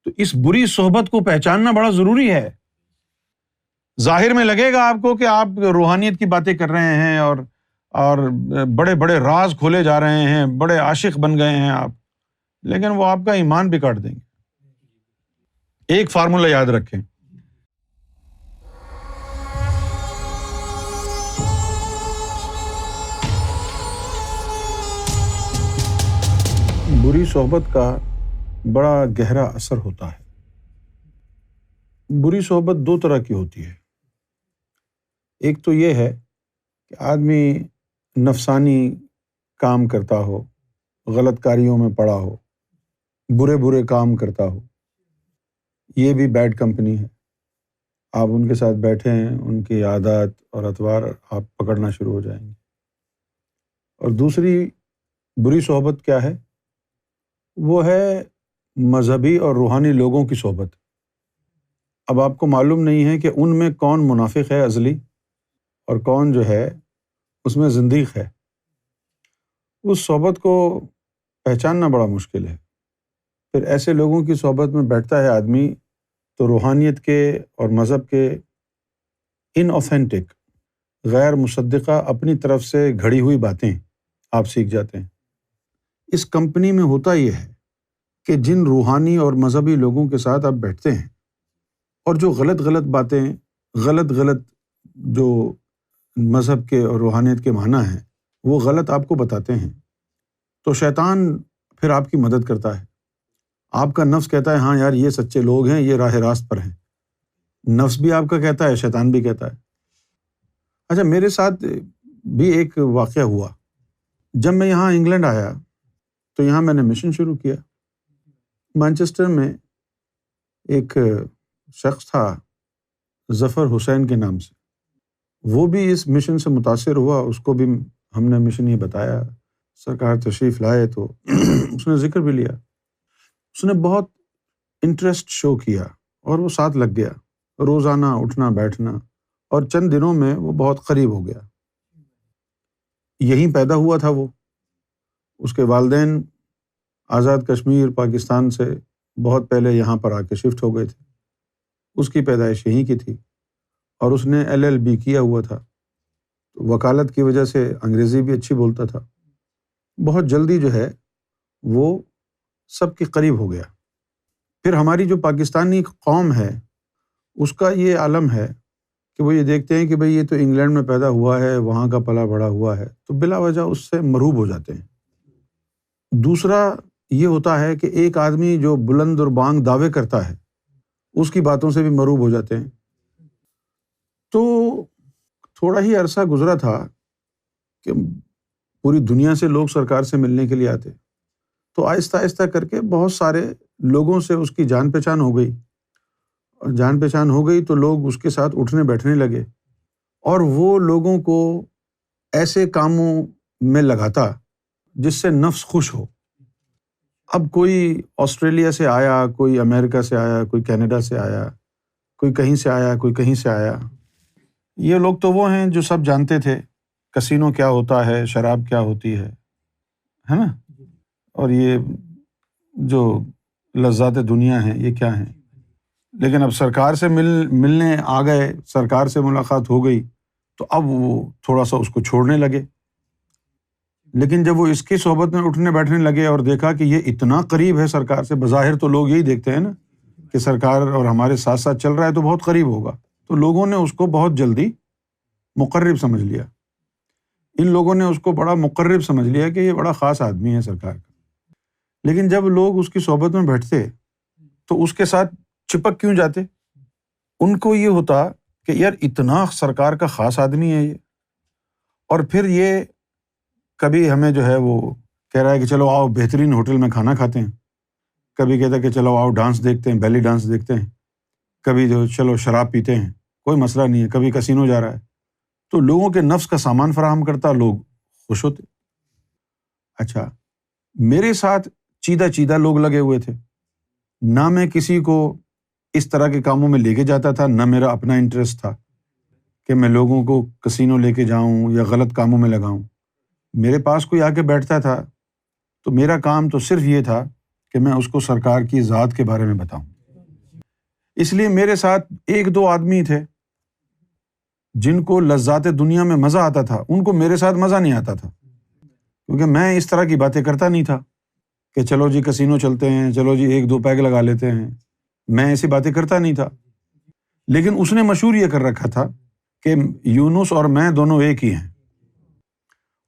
تو اس بری صحبت کو پہچاننا بڑا ضروری ہے۔ ظاہر میں لگے گا آپ کو کہ آپ روحانیت کی باتیں کر رہے ہیں اور بڑے بڑے راز کھولے جا رہے ہیں، بڑے عاشق بن گئے ہیں آپ، لیکن وہ آپ کا ایمان بھی کاٹ دیں گے۔ ایک فارمولہ یاد رکھیں، بری صحبت کا بڑا گہرا اثر ہوتا ہے۔ بری صحبت دو طرح کی ہوتی ہے۔ ایک تو یہ ہے کہ آدمی نفسانی کام کرتا ہو، غلط کاریوں میں پڑا ہو، برے برے کام کرتا ہو، یہ بھی بیڈ کمپنی ہے۔ آپ ان کے ساتھ بیٹھے ہیں، ان کی عادات اور اطوار آپ پکڑنا شروع ہو جائیں گے۔ اور دوسری بری صحبت کیا ہے؟ وہ ہے مذہبی اور روحانی لوگوں کی صحبت۔ اب آپ کو معلوم نہیں ہے کہ ان میں کون منافق ہے ازلی اور کون جو ہے اس میں زندیق ہے۔ اس صحبت کو پہچاننا بڑا مشکل ہے۔ پھر ایسے لوگوں کی صحبت میں بیٹھتا ہے آدمی تو روحانیت کے اور مذہب کے ان اوتھینٹک، غیر مصدقہ اپنی طرف سے گھڑی ہوئی باتیں آپ سیکھ جاتے ہیں۔ اس کمپنی میں ہوتا یہ ہے کہ جن روحانی اور مذہبی لوگوں کے ساتھ آپ بیٹھتے ہیں اور جو غلط غلط باتیں، غلط جو مذہب کے اور روحانیت کے معنی ہیں وہ غلط آپ کو بتاتے ہیں، تو شیطان پھر آپ کی مدد کرتا ہے۔ آپ کا نفس کہتا ہے ہاں یار یہ سچے لوگ ہیں، یہ راہ راست پر ہیں۔ نفس بھی آپ کا کہتا ہے، شیطان بھی کہتا ہے۔ اچھا، میرے ساتھ بھی ایک واقعہ ہوا۔ جب میں یہاں انگلینڈ آیا تو یہاں میں نے مشن شروع کیا۔ مانچسٹر میں ایک شخص تھا ظفر حسین کے نام سے، وہ بھی اس مشن سے متاثر ہوا، اس کو بھی ہم نے مشن یہ بتایا، سرکار تشریف لائے تو اس نے ذکر بھی لیا، اس نے بہت انٹرسٹ شو کیا اور وہ ساتھ لگ گیا، روزانہ اٹھنا بیٹھنا، اور چند دنوں میں وہ بہت قریب ہو گیا۔ یہیں پیدا ہوا تھا وہ، اس کے والدین آزاد کشمیر پاکستان سے بہت پہلے یہاں پر آ کے شفٹ ہو گئے تھے، اس کی پیدائش یہیں کی تھی، اور اس نے LLB کیا ہوا تھا، وکالت کی وجہ سے انگریزی بھی اچھی بولتا تھا۔ بہت جلدی جو ہے وہ سب کے قریب ہو گیا۔ پھر ہماری جو پاکستانی قوم ہے اس کا یہ عالم ہے کہ وہ یہ دیکھتے ہیں کہ بھئی یہ تو انگلینڈ میں پیدا ہوا ہے، وہاں کا پلا بڑا ہوا ہے، تو بلا وجہ اس سے مرعوب ہو جاتے ہیں۔ دوسرا یہ ہوتا ہے کہ ایک آدمی جو بلند اور بانگ دعوے کرتا ہے اس کی باتوں سے بھی مرعوب ہو جاتے ہیں۔ تو تھوڑا ہی عرصہ گزرا تھا کہ پوری دنیا سے لوگ سرکار سے ملنے کے لیے آتے، تو آہستہ آہستہ کر کے بہت سارے لوگوں سے اس کی جان پہچان ہو گئی، اور جان پہچان ہو گئی تو لوگ اس کے ساتھ اٹھنے بیٹھنے لگے، اور وہ لوگوں کو ایسے کاموں میں لگاتا جس سے نفس خوش ہو۔ اب کوئی آسٹریلیا سے آیا، کوئی امریکہ سے آیا، کوئی کینیڈا سے آیا، کوئی کہیں سے آیا، کوئی کہیں سے آیا۔ یہ لوگ تو وہ ہیں جو سب جانتے تھے کسینو کیا ہوتا ہے، شراب کیا ہوتی ہے نا، اور یہ جو لذات دنیا ہیں یہ کیا ہیں۔ لیکن اب سرکار سے ملنے آ گئے، سرکار سے ملاقات ہو گئی، تو اب وہ تھوڑا سا اس کو چھوڑنے لگے۔ لیکن جب وہ اس کی صحبت میں اٹھنے بیٹھنے لگے اور دیکھا کہ یہ اتنا قریب ہے سرکار سے، بظاہر تو لوگ یہی دیکھتے ہیں نا کہ سرکار اور ہمارے ساتھ ساتھ چل رہا ہے تو بہت قریب ہوگا، تو لوگوں نے اس کو بہت جلدی مقرب سمجھ لیا۔ ان لوگوں نے اس کو بڑا مقرب سمجھ لیا کہ یہ بڑا خاص آدمی ہے سرکار کا۔ لیکن جب لوگ اس کی صحبت میں بیٹھتے تو اس کے ساتھ چپک کیوں جاتے؟ ان کو یہ ہوتا کہ یار اتنا سرکار کا خاص آدمی ہے یہ، اور پھر یہ کبھی ہمیں جو ہے وہ کہہ رہا ہے کہ چلو آؤ بہترین ہوٹل میں کھانا کھاتے ہیں، کبھی کہتا ہے کہ چلو آؤ ڈانس دیکھتے ہیں، بیلی ڈانس دیکھتے ہیں، کبھی جو چلو شراب پیتے ہیں، کوئی مسئلہ نہیں ہے، کبھی کسینو جا رہا ہے، تو لوگوں کے نفس کا سامان فراہم کرتا، لوگ خوش ہوتے۔ اچھا، میرے ساتھ چیدہ لوگ لگے ہوئے تھے، نہ میں کسی کو اس طرح کے کاموں میں لے کے جاتا تھا، نہ میرا اپنا انٹرسٹ تھا کہ میں لوگوں کو کسینو لے کے جاؤں یا غلط کاموں میں لگاؤں۔ میرے پاس کوئی آ کے بیٹھتا تھا تو میرا کام تو صرف یہ تھا کہ میں اس کو سرکار کی ذات کے بارے میں بتاؤں۔ اس لیے میرے ساتھ 1-2 آدمی تھے جن کو لذات دنیا میں مزہ آتا تھا، ان کو میرے ساتھ مزہ نہیں آتا تھا، کیونکہ میں اس طرح کی باتیں کرتا نہیں تھا کہ چلو جی کسینو چلتے ہیں، چلو جی 1-2 پیگ لگا لیتے ہیں، میں ایسی باتیں کرتا نہیں تھا۔ لیکن اس نے مشہور یہ کر رکھا تھا کہ یونس اور میں دونوں ایک ہی ہیں،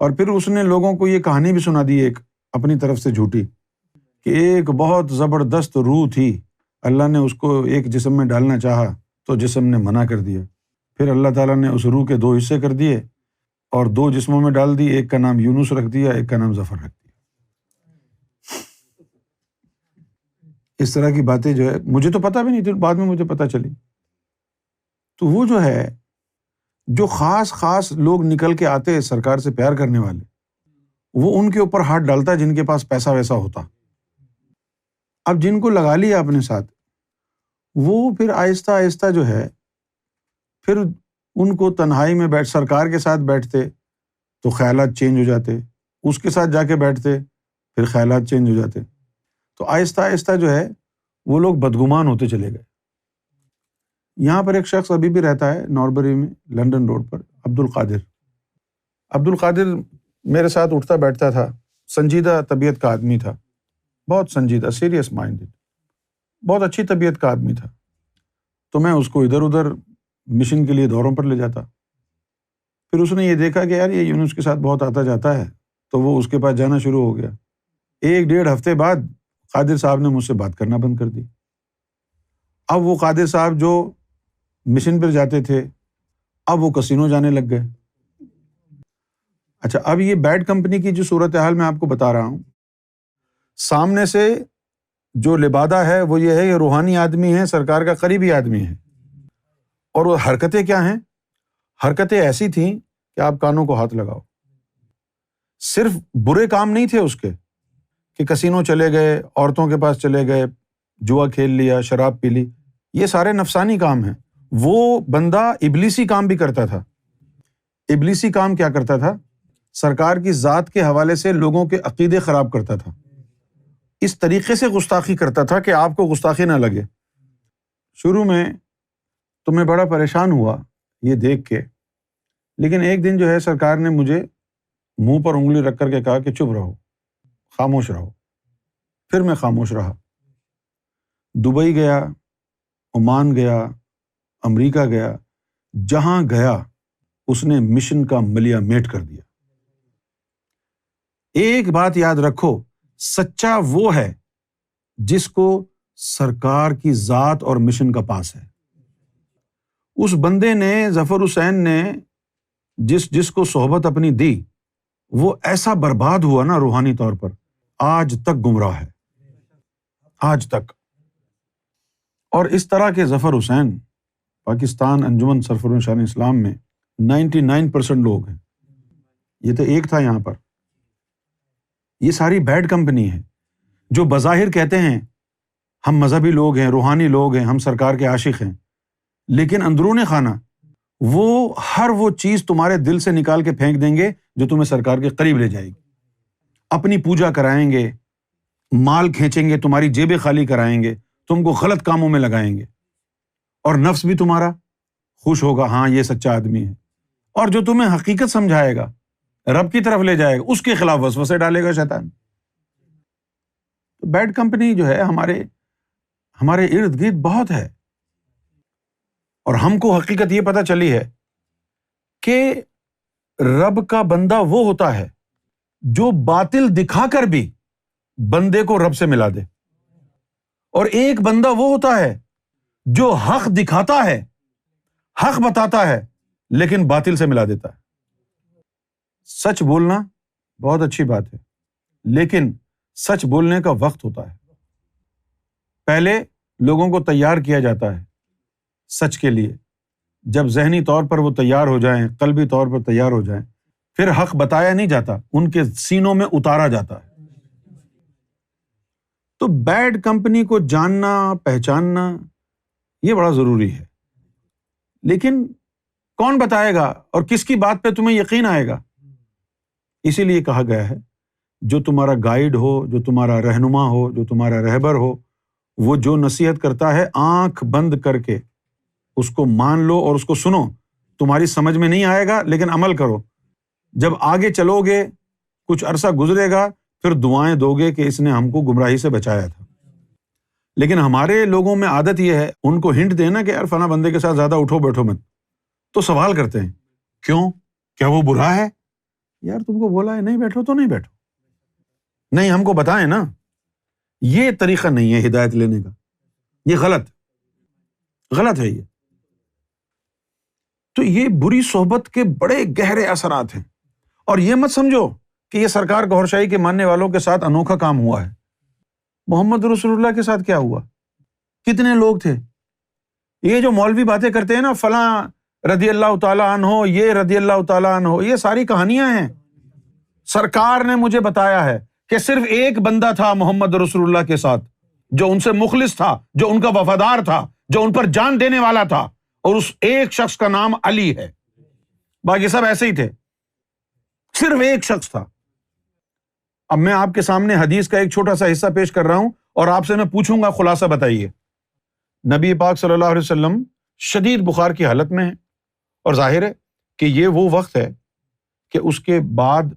اور پھر اس نے لوگوں کو یہ کہانی بھی سنا دی ایک اپنی طرف سے جھوٹی، کہ ایک بہت زبردست روح تھی، اللہ نے اس کو ایک جسم میں ڈالنا چاہا تو جسم نے منع کر دیا، پھر اللہ تعالیٰ نے اس روح کے 2 حصے کر دیے اور 2 جسموں میں ڈال دی، ایک کا نام یونس رکھ دیا، ایک کا نام ظفر رکھ دیا۔ اس طرح کی باتیں جو ہے مجھے تو پتہ بھی نہیں تھی، بعد میں مجھے پتہ چلی۔ تو وہ جو ہے، جو خاص لوگ نکل کے آتے سرکار سے پیار کرنے والے، وہ ان کے اوپر ہاتھ ڈالتا جن کے پاس پیسہ ویسا ہوتا۔ اب جن کو لگا لیا اپنے ساتھ، وہ پھر آہستہ آہستہ جو ہے، پھر ان کو تنہائی میں سرکار کے ساتھ بیٹھتے تو خیالات چینج ہو جاتے، اس کے ساتھ جا کے بیٹھتے پھر خیالات چینج ہو جاتے، تو آہستہ آہستہ جو ہے وہ لوگ بدگمان ہوتے چلے گئے۔ یہاں پر ایک شخص ابھی بھی رہتا ہے ناربری میں، لنڈن روڈ پر، عبد القادر میرے ساتھ اٹھتا بیٹھتا تھا، سنجیدہ طبیعت کا آدمی تھا، بہت سنجیدہ، سیریس مائنڈڈ، بہت اچھی طبیعت کا آدمی تھا۔ تو میں اس کو ادھر ادھر مشن کے لیے دوروں پر لے جاتا، پھر اس نے یہ دیکھا کہ یار یہ یونس کے ساتھ بہت آتا جاتا ہے، تو وہ اس کے پاس جانا شروع ہو گیا۔ 1-1.5 ہفتے بعد قادر صاحب نے مجھ سے بات کرنا بند کر دی۔ اب وہ قادر صاحب جو مشن پر جاتے تھے، اب وہ کسینو جانے لگ گئے۔ اچھا، اب یہ بیڈ کمپنی کی جو صورتحال میں آپ کو بتا رہا ہوں، سامنے سے جو لبادہ ہے وہ یہ ہے کہ روحانی آدمی ہے، سرکار کا قریبی آدمی ہے، اور وہ حرکتیں کیا ہیں؟ حرکتیں ایسی تھیں کہ آپ کانوں کو ہاتھ لگاؤ۔ صرف برے کام نہیں تھے اس کے کہ کسینو چلے گئے، عورتوں کے پاس چلے گئے، جوا کھیل لیا، شراب پی لی، یہ سارے نفسانی کام ہیں۔ وہ بندہ ابلیسی کام بھی کرتا تھا۔ ابلیسی کام کیا کرتا تھا؟ سرکار کی ذات کے حوالے سے لوگوں کے عقیدے خراب کرتا تھا، اس طریقے سے گستاخی کرتا تھا کہ آپ کو گستاخی نہ لگے۔ شروع میں تو میں بڑا پریشان ہوا یہ دیکھ کے، لیکن ایک دن جو ہے سرکار نے مجھے منہ پر انگلی رکھ کر کے کہا کہ چپ رہو، خاموش رہو۔ پھر میں خاموش رہا۔ دبئی گیا، عمان گیا، امریکہ گیا، جہاں گیا اس نے مشن کا ملیا میٹ کر دیا۔ ایک بات یاد رکھو، سچا وہ ہے جس کو سرکار کی ذات اور مشن کا پاس ہے۔ اس بندے نے، ظفر حسین نے جس کو صحبت اپنی دی، وہ ایسا برباد ہوا نا روحانی طور پر، آج تک گمراہ ہے، آج تک۔ اور اس طرح کے ظفر حسین پاکستان انجمن سرفراز شان اسلام میں 99% لوگ ہیں، یہ تو ایک تھا یہاں پر۔ یہ ساری بیڈ کمپنی ہے جو بظاہر کہتے ہیں ہم مذہبی لوگ ہیں، روحانی لوگ ہیں، ہم سرکار کے عاشق ہیں، لیکن اندرون خانہ وہ ہر وہ چیز تمہارے دل سے نکال کے پھینک دیں گے جو تمہیں سرکار کے قریب لے جائے گی۔ اپنی پوجا کرائیں گے، مال کھینچیں گے، تمہاری جیبیں خالی کرائیں گے، تم کو غلط کاموں میں لگائیں گے، اور نفس بھی تمہارا خوش ہوگا، ہاں یہ سچا آدمی ہے۔ اور جو تمہیں حقیقت سمجھائے گا، رب کی طرف لے جائے گا، اس کے خلاف وسوسے ڈالے گا شیطان۔ تو بیڈ کمپنی جو ہے ہمارے ارد گرد بہت ہے، اور ہم کو حقیقت یہ پتہ چلی ہے کہ رب کا بندہ وہ ہوتا ہے جو باطل دکھا کر بھی بندے کو رب سے ملا دے، اور ایک بندہ وہ ہوتا ہے جو حق دکھاتا ہے، حق بتاتا ہے، لیکن باطل سے ملا دیتا ہے۔ سچ بولنا بہت اچھی بات ہے، لیکن سچ بولنے کا وقت ہوتا ہے۔ پہلے لوگوں کو تیار کیا جاتا ہے سچ کے لیے، جب ذہنی طور پر وہ تیار ہو جائیں، قلبی طور پر تیار ہو جائیں، پھر حق بتایا نہیں جاتا، ان کے سینوں میں اتارا جاتا ہے۔ تو بیڈ کمپنی کو جاننا، پہچاننا یہ بڑا ضروری ہے، لیکن کون بتائے گا اور کس کی بات پہ تمہیں یقین آئے گا؟ اسی لیے کہا گیا ہے جو تمہارا گائیڈ ہو، جو تمہارا رہنما ہو، جو تمہارا رہبر ہو، وہ جو نصیحت کرتا ہے آنکھ بند کر کے اس کو مان لو اور اس کو سنو. تمہاری سمجھ میں نہیں آئے گا لیکن عمل کرو. جب آگے چلو گے کچھ عرصہ گزرے گا پھر دعائیں دو گے کہ اس نے ہم کو گمراہی سے بچایا تھا. لیکن ہمارے لوگوں میں عادت یہ ہے، ان کو ہنٹ دینا کہ یار فلاں بندے کے ساتھ زیادہ اٹھو بیٹھو مت، تو سوال کرتے ہیں کیوں، کیا وہ برا ہے؟ یار تم کو بولا ہے نہیں بیٹھو تو نہیں بیٹھو. نہیں، ہم کو بتائیں نا. یہ طریقہ نہیں ہے ہدایت لینے کا، یہ غلط ہے یہ. تو یہ بری صحبت کے بڑے گہرے اثرات ہیں. اور یہ مت سمجھو کہ یہ سرکار گوھر شاہی کے ماننے والوں کے ساتھ انوکھا کام ہوا ہے. محمد رسول اللہ کے ساتھ کیا ہوا؟ کتنے لوگ تھے؟ یہ جو مولوی باتیں کرتے ہیں نا، فلاں رضی اللہ تعالیٰ عنہ، یہ رضی اللہ تعالیٰ عنہ، یہ ساری کہانیاں ہیں. سرکار نے مجھے بتایا ہے کہ صرف ایک بندہ تھا محمد رسول اللہ کے ساتھ جو ان سے مخلص تھا، جو ان کا وفادار تھا، جو ان پر جان دینے والا تھا، اور اس ایک شخص کا نام علی ہے. باقی سب ایسے ہی تھے، صرف ایک شخص تھا. اب میں آپ کے سامنے حدیث کا ایک چھوٹا سا حصہ پیش کر رہا ہوں اور آپ سے میں پوچھوں گا خلاصہ بتائیے. نبی پاک صلی اللہ علیہ وسلم شدید بخار کی حالت میں ہیں، اور ظاہر ہے کہ یہ وہ وقت ہے کہ اس کے بعد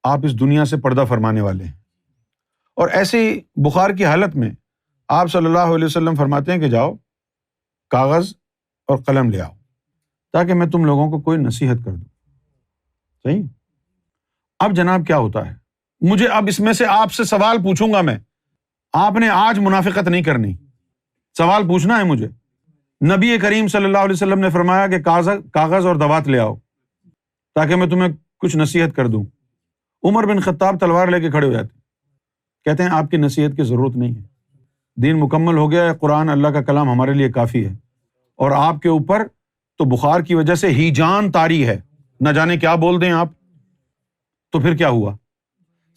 آپ اس دنیا سے پردہ فرمانے والے ہیں. اور ایسی بخار کی حالت میں آپ صلی اللہ علیہ وسلم فرماتے ہیں کہ جاؤ کاغذ اور قلم لے آؤ تاکہ میں تم لوگوں کو کوئی نصیحت کر دوں. صحیح؟ اب جناب کیا ہوتا ہے، مجھے اب اس میں سے آپ سے سوال پوچھوں گا میں. آپ نے آج منافقت نہیں کرنی، سوال پوچھنا ہے مجھے. نبی کریم صلی اللہ علیہ وسلم نے فرمایا کہ کاغذ اور دوات لے آؤ تاکہ میں تمہیں کچھ نصیحت کر دوں. عمر بن خطاب تلوار لے کے کھڑے ہو جاتے ہیں، کہتے ہیں آپ کی نصیحت کی ضرورت نہیں ہے، دین مکمل ہو گیا ہے، قرآن اللہ کا کلام ہمارے لیے کافی ہے، اور آپ کے اوپر تو بخار کی وجہ سے ہی جان طاری ہے، نہ جانے کیا بول دیں آپ. تو پھر کیا ہوا؟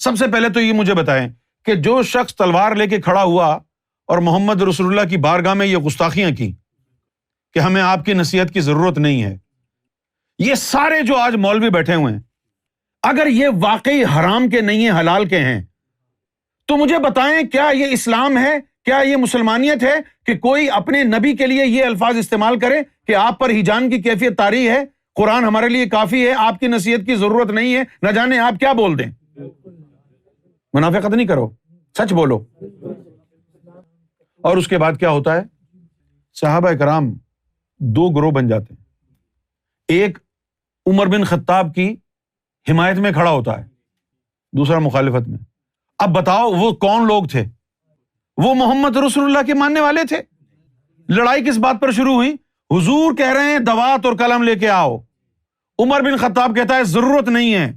سب سے پہلے تو یہ مجھے بتائیں کہ جو شخص تلوار لے کے کھڑا ہوا اور محمد رسول اللہ کی بارگاہ میں یہ گستاخیاں کی کہ ہمیں آپ کی نصیحت کی ضرورت نہیں ہے، یہ سارے جو آج مولوی بیٹھے ہوئے ہیں، اگر یہ واقعی حرام کے نہیں ہیں، حلال کے ہیں، تو مجھے بتائیں کیا یہ اسلام ہے، کیا یہ مسلمانیت ہے کہ کوئی اپنے نبی کے لیے یہ الفاظ استعمال کرے کہ آپ پر ہیجان کی کیفیت طاری ہے، قرآن ہمارے لیے کافی ہے، آپ کی نصیحت کی ضرورت نہیں ہے، نہ جانے آپ کیا بول دیں. منافقت نہیں کرو، سچ بولو. اور اس کے بعد کیا ہوتا ہے؟ صحابہ کرام دو گروہ بن جاتے ہیں. ایک عمر بن خطاب کی حمایت میں کھڑا ہوتا ہے، دوسرا مخالفت میں. اب بتاؤ وہ کون لوگ تھے؟ وہ محمد رسول اللہ کے ماننے والے تھے. لڑائی کس بات پر شروع ہوئی؟ حضور کہہ رہے ہیں دوات اور قلم لے کے آؤ، عمر بن خطاب کہتا ہے ضرورت نہیں ہے،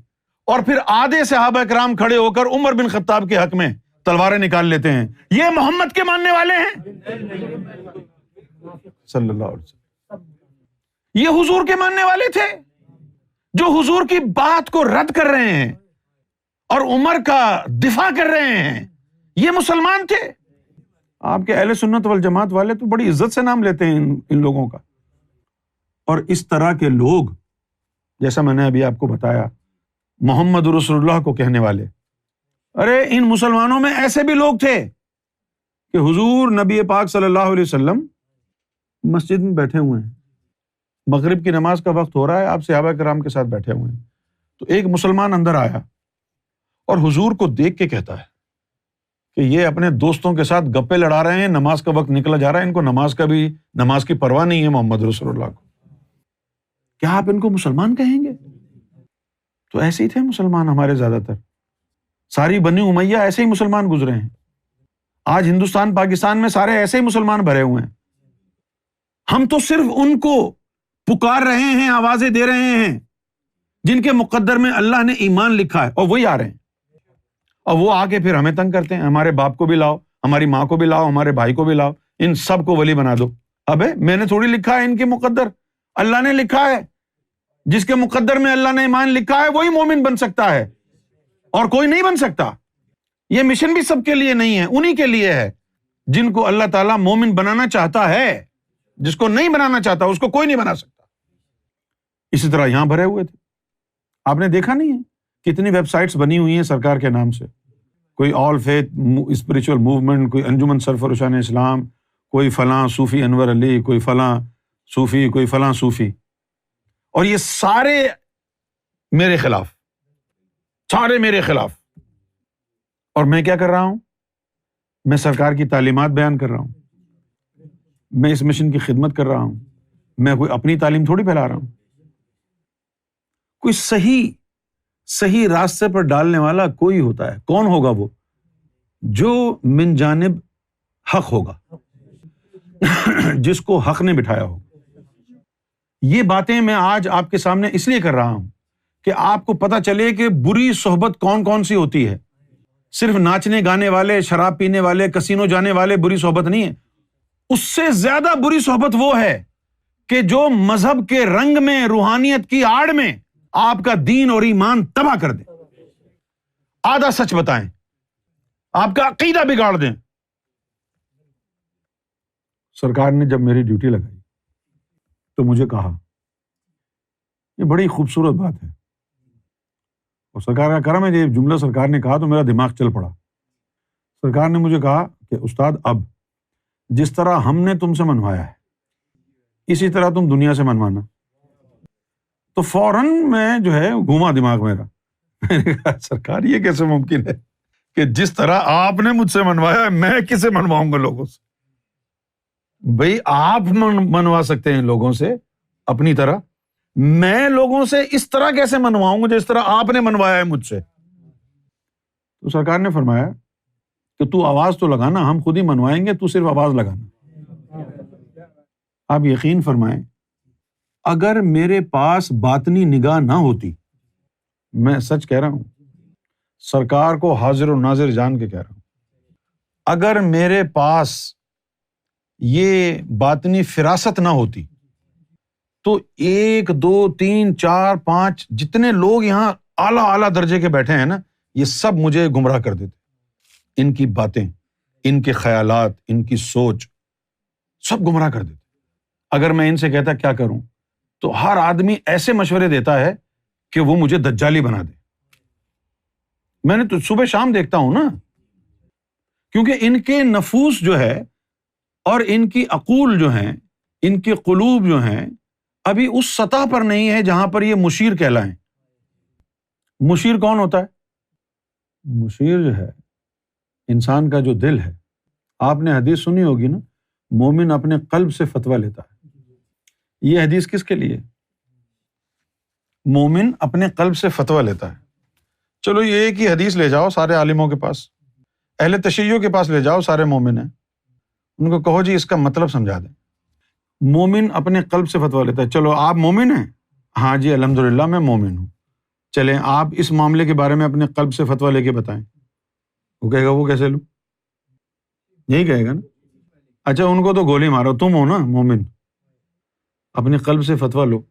اور پھر آدھے صحابہ کرام کھڑے ہو کر عمر بن خطاب کے حق میں تلواریں نکال لیتے ہیں. یہ محمد کے ماننے والے ہیں صلی اللہ علیہ وسلم، یہ حضور کے ماننے والے تھے جو حضور کی بات کو رد کر رہے ہیں اور عمر کا دفاع کر رہے ہیں. یہ مسلمان تھے. آپ کے اہل سنت والجماعت والے تو بڑی عزت سے نام لیتے ہیں ان لوگوں کا. اور اس طرح کے لوگ، جیسا میں نے ابھی آپ کو بتایا، محمد رسول اللہ کو کہنے والے، ارے ان مسلمانوں میں ایسے بھی لوگ تھے کہ حضور نبی پاک صلی اللہ علیہ وسلم مسجد میں بیٹھے ہوئے ہیں، مغرب کی نماز کا وقت ہو رہا ہے، آپ صحابہ کرام کے ساتھ بیٹھے ہوئے ہیں، تو ایک مسلمان اندر آیا اور حضور کو دیکھ کے کہتا ہے کہ یہ اپنے دوستوں کے ساتھ گپے لڑا رہے ہیں، نماز کا وقت نکلا جا رہا ہے، ان کو نماز کی پرواہ نہیں ہے محمد رسول اللہ کو. کیا آپ ان کو مسلمان کہیں گے؟ تو ایسے ہی تھے مسلمان ہمارے زیادہ تر، ساری بنی امیہ ایسے ہی مسلمان گزرے ہیں. آج ہندوستان پاکستان میں سارے ایسے ہی مسلمان بھرے ہوئے ہیں. ہم تو صرف ان کو پکار رہے ہیں، آوازیں دے رہے ہیں جن کے مقدر میں اللہ نے ایمان لکھا ہے، اور وہی آ رہے ہیں، اور وہ آ کے پھر ہمیں تنگ کرتے ہیں. ہمارے باپ کو بھی لاؤ، ہماری ماں کو بھی لاؤ، ہمارے بھائی کو بھی لاؤ، ان سب کو ولی بنا دو. ابے میں نے تھوڑی لکھا ہے ان کے مقدر، اللہ نے لکھا ہے. جس کے مقدر میں اللہ نے ایمان لکھا ہے وہی مومن بن سکتا ہے، اور کوئی نہیں بن سکتا. یہ مشن بھی سب کے لیے نہیں ہے، انہی کے لیے ہے جن کو اللہ تعالیٰ مومن بنانا چاہتا ہے. جس کو نہیں بنانا چاہتا اس کو کوئی نہیں بنا سکتا. اسی طرح یہاں بھرے ہوئے تھے. آپ نے دیکھا نہیں ہے کتنی ویب سائٹس بنی ہوئی ہیں سرکار کے نام سے، کوئی آل فیتھ اسپریچول موومنٹ، کوئی انجمن سرفروشان اسلام، کوئی فلاں صوفی انور علی، کوئی فلاں صوفی، کوئی فلاں صوفی، اور یہ سارے میرے خلاف، سارے میرے خلاف. اور میں کیا کر رہا ہوں؟ میں سرکار کی تعلیمات بیان کر رہا ہوں، میں اس مشن کی خدمت کر رہا ہوں، میں کوئی اپنی تعلیم تھوڑی پھیلا رہا ہوں. کوئی صحیح راستے پر ڈالنے والا کوئی ہوتا ہے. کون ہوگا وہ؟ جو من جانب حق ہوگا، جس کو حق نے بٹھایا ہوگا. یہ باتیں میں آج آپ کے سامنے اس لیے کر رہا ہوں کہ آپ کو پتہ چلے کہ بری صحبت کون کون سی ہوتی ہے. صرف ناچنے گانے والے، شراب پینے والے، کسینو جانے والے بری صحبت نہیں ہے. اس سے زیادہ بری صحبت وہ ہے کہ جو مذہب کے رنگ میں، روحانیت کی آڑ میں آپ کا دین اور ایمان تباہ کر دیں، آدھا سچ بتائیں، آپ کا عقیدہ بگاڑ دیں. سرکار نے جب میری ڈیوٹی لگائی تو مجھے کہا، یہ بڑی خوبصورت بات ہے اور سرکار کا کرم ہے کہ یہ جملہ سرکار نے کہا تو میرا دماغ چل پڑا. سرکار نے مجھے کہا کہ استاد، اب جس طرح ہم نے تم سے منوایا ہے اسی طرح تم دنیا سے منوانا. تو فوراً میں جو ہے گھوما دماغ میرا. میں نے کہا سرکار یہ کیسے ممکن ہے کہ جس طرح آپ نے مجھ سے منوایا ہے میں کسے منواؤں گا لوگوں سے؟ بھئی آپ منوا سکتے ہیں لوگوں سے اپنی طرح، میں لوگوں سے اس طرح کیسے منواؤں گا جس طرح آپ نے منوایا ہے مجھ سے؟ تو سرکار نے فرمایا کہ تو آواز تو لگانا، ہم خود ہی منوائیں گے، تو صرف آواز لگانا. آپ یقین فرمائیں، اگر میرے پاس باطنی نگاہ نہ ہوتی، میں سچ کہہ رہا ہوں، سرکار کو حاضر و ناظر جان کے کہہ رہا ہوں، اگر میرے پاس یہ باطنی فراست نہ ہوتی تو 1 2 3 4 5 جتنے لوگ یہاں اعلیٰ درجے کے بیٹھے ہیں نا، یہ سب مجھے گمراہ کر دیتے. ان کی باتیں، ان کے خیالات، ان کی سوچ سب گمراہ کر دیتے. اگر میں ان سے کہتا کیا کروں تو ہر آدمی ایسے مشورے دیتا ہے کہ وہ مجھے دجالی بنا دے. میں نے تو صبح شام دیکھتا ہوں نا، کیونکہ ان کے نفوس جو ہے اور ان کی عقول جو ہیں، ان کے قلوب جو ہیں، ابھی اس سطح پر نہیں ہے جہاں پر یہ مشیر کہلائیں. مشیر کون ہوتا ہے؟ مشیر جو ہے انسان کا جو دل ہے. آپ نے حدیث سنی ہوگی نا، مومن اپنے قلب سے فتویٰ لیتا ہے. یہ حدیث کس کے لیے؟ مومن اپنے قلب سے فتویٰ لیتا ہے. چلو یہ ایک ہی حدیث لے جاؤ سارے عالموں کے پاس، اہل تشیع کے پاس لے جاؤ، سارے مومن ہیں، ان کو کہو جی اس کا مطلب سمجھا دیں. مومن اپنے قلب سے فتویٰ لیتا ہے. چلو آپ مومن ہیں؟ ہاں جی الحمدللہ میں مومن ہوں. چلیں آپ اس معاملے کے بارے میں اپنے قلب سے فتویٰ لے کے بتائیں. وہ کہے گا وہ کیسے لوں؟ یہی کہے گا نا. اچھا ان کو تو گولی مارو، تم ہو نا مومن، اپنے قلب سے فتویٰ لو،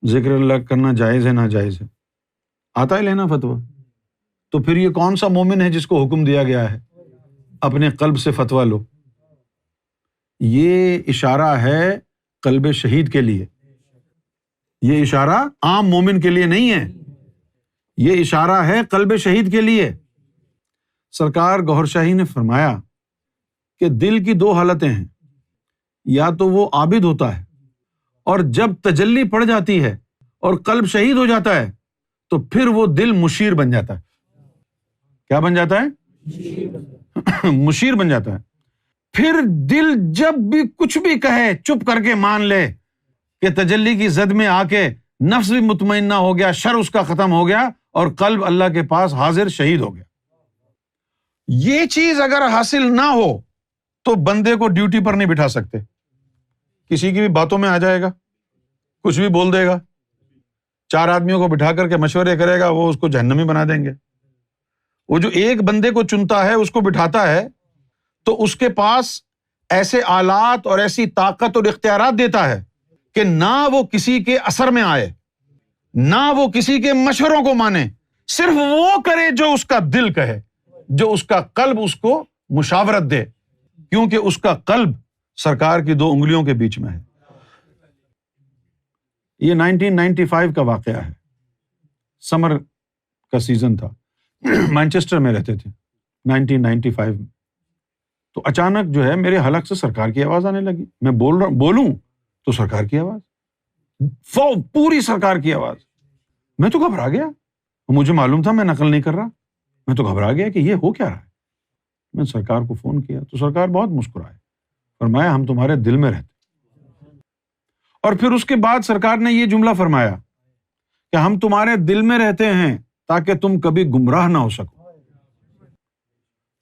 ذکر اللہ کرنا جائز ہے ناجائز ہے، آتا ہے لینا فتویٰ. تو پھر یہ کون سا مومن ہے جس کو حکم دیا گیا ہے اپنے قلب سے فتویٰ لو؟ یہ اشارہ ہے قلب شہید کے لیے، یہ اشارہ عام مومن کے لیے نہیں ہے، یہ اشارہ ہے قلب شہید کے لیے. سرکار گوہر شاہی نے فرمایا کہ دل کی 2 حالتیں ہیں، یا تو وہ عابد ہوتا ہے اور جب تجلی پڑ جاتی ہے اور قلب شہید ہو جاتا ہے تو پھر وہ دل مشیر بن جاتا ہے. کیا بن جاتا ہے؟ مشیر بن جاتا ہے. پھر دل جب بھی کچھ بھی کہے چپ کر کے مان لے کہ تجلی کی زد میں آ کے نفس بھی مطمئنہ ہو گیا، شر اس کا ختم ہو گیا اور قلب اللہ کے پاس حاضر شہید ہو گیا. یہ چیز اگر حاصل نہ ہو تو بندے کو ڈیوٹی پر نہیں بٹھا سکتے. کسی کی بھی باتوں میں آ جائے گا، کچھ بھی بول دے گا، 4 آدمیوں کو بٹھا کر کے مشورے کرے گا، وہ اس کو جہنمی بنا دیں گے. وہ جو ایک بندے کو چنتا ہے، اس کو بٹھاتا ہے، تو اس کے پاس ایسے آلات اور ایسی طاقت اور اختیارات دیتا ہے کہ نہ وہ کسی کے اثر میں آئے، نہ وہ کسی کے مشوروں کو مانے، صرف وہ کرے جو اس کا دل کہے، جو اس کا قلب اس کو مشاورت دے، کیونکہ اس کا قلب سرکار کی 2 انگلیوں کے بیچ میں ہے. یہ 1995 کا واقعہ ہے، سمر کا سیزن تھا. مانچسٹر میں رہتے تھے 1995 میں. تو اچانک جو ہے میرے حلق سے سرکار کی آواز آنے لگی. میں بولوں تو سرکار کی آواز، پوری سرکار کی آواز. میں تو گھبرا گیا. مجھے معلوم تھا میں نقل نہیں کر رہا. میں تو گھبرا گیا کہ یہ ہو کیا رہا ہے. میں سرکار کو فون کیا تو سرکار بہت مسکرائے، فرمایا ہم تمہارے دل میں رہتے. اور پھر اس کے بعد سرکار نے یہ جملہ فرمایا کہ ہم تمہارے دل میں رہتے ہیں تاکہ تم کبھی گمراہ نہ ہو سکو.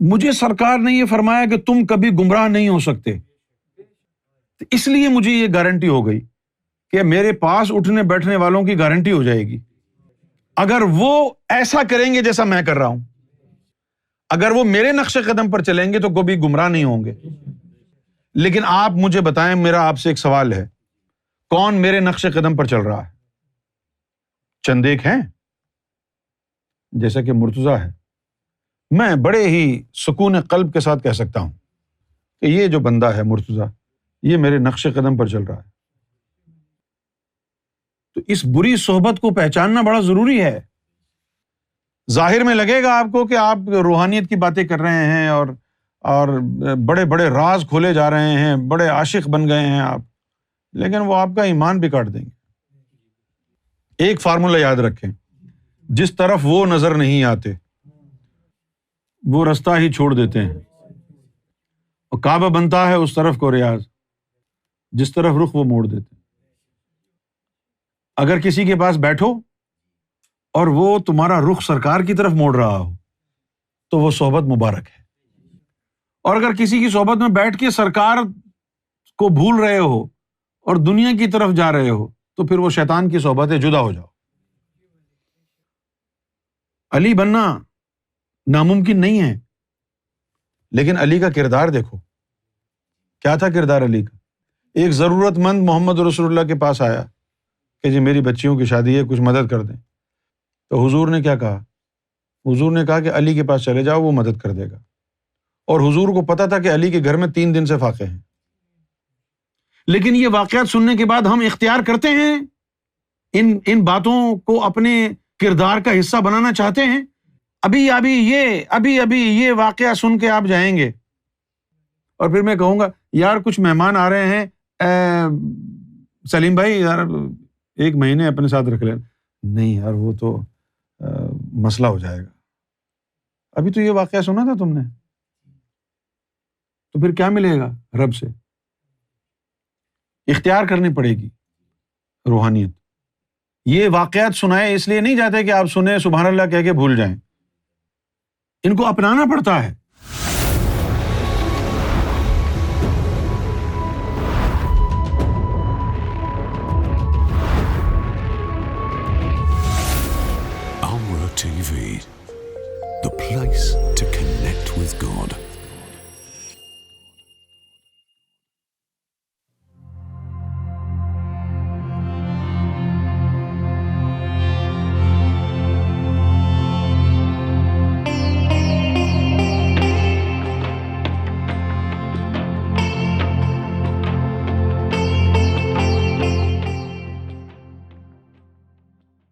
مجھے سرکار نے یہ فرمایا کہ تم کبھی گمراہ نہیں ہو سکتے، اس لیے مجھے یہ گارنٹی ہو گئی کہ میرے پاس اٹھنے بیٹھنے والوں کی گارنٹی ہو جائے گی. اگر وہ ایسا کریں گے جیسا میں کر رہا ہوں، اگر وہ میرے نقش قدم پر چلیں گے تو کبھی گمراہ نہیں ہوں گے. لیکن آپ مجھے بتائیں، میرا آپ سے ایک سوال ہے، کون میرے نقش قدم پر چل رہا ہے؟ چند ایک ہیں، جیسا کہ مرتضیٰ ہے. میں بڑے ہی سکون قلب کے ساتھ کہہ سکتا ہوں کہ یہ جو بندہ ہے مرتضیٰ، یہ میرے نقش قدم پر چل رہا ہے. تو اس بری صحبت کو پہچاننا بڑا ضروری ہے. ظاہر میں لگے گا آپ کو کہ آپ روحانیت کی باتیں کر رہے ہیں اور بڑے بڑے راز کھولے جا رہے ہیں، بڑے عاشق بن گئے ہیں آپ، لیکن وہ آپ کا ایمان بھی کاٹ دیں گے. ایک فارمولہ یاد رکھیں، جس طرف وہ نظر نہیں آتے وہ رستہ ہی چھوڑ دیتے ہیں، اور کعبہ بنتا ہے اس طرف کو ریاض جس طرف رخ وہ موڑ دیتے ہیں. اگر کسی کے پاس بیٹھو اور وہ تمہارا رخ سرکار کی طرف موڑ رہا ہو تو وہ صحبت مبارک ہے. اور اگر کسی کی صحبت میں بیٹھ کے سرکار کو بھول رہے ہو اور دنیا کی طرف جا رہے ہو تو پھر وہ شیطان کی صحبت ہے، جدا ہو جاؤ. علی بننا ناممکن نہیں ہے، لیکن علی کا کردار دیکھو، کیا تھا کردار علی کا. ایک ضرورت مند محمد رسول اللہ کے پاس آیا کہ جی میری بچیوں کی شادی ہے، کچھ مدد کر دیں. تو حضور نے کیا کہا؟ حضور نے کہا کہ علی کے پاس چلے جاؤ، وہ مدد کر دے گا. اور حضور کو پتا تھا کہ علی کے گھر میں 3 دن سے فاقے ہیں. لیکن یہ واقعات سننے کے بعد ہم اختیار کرتے ہیں، ان باتوں کو اپنے کردار کا حصہ بنانا چاہتے ہیں. ابھی یہ واقعہ سن کے آپ جائیں گے اور پھر میں کہوں گا یار کچھ مہمان آ رہے ہیں، سلیم بھائی یار 1 مہینے اپنے ساتھ رکھ لیں. نہیں یار وہ تو مسئلہ ہو جائے گا. ابھی تو یہ واقعہ سنا تھا تم نے، تو پھر کیا ملے گا رب سے؟ اختیار کرنی پڑے گی روحانیت. یہ واقعات سنائے اس لیے نہیں جاتے کہ آپ سنیں سبحان اللہ کہہ کے بھول جائیں، ان کو اپنانا پڑتا ہے. Amra TV, the place to connect with God.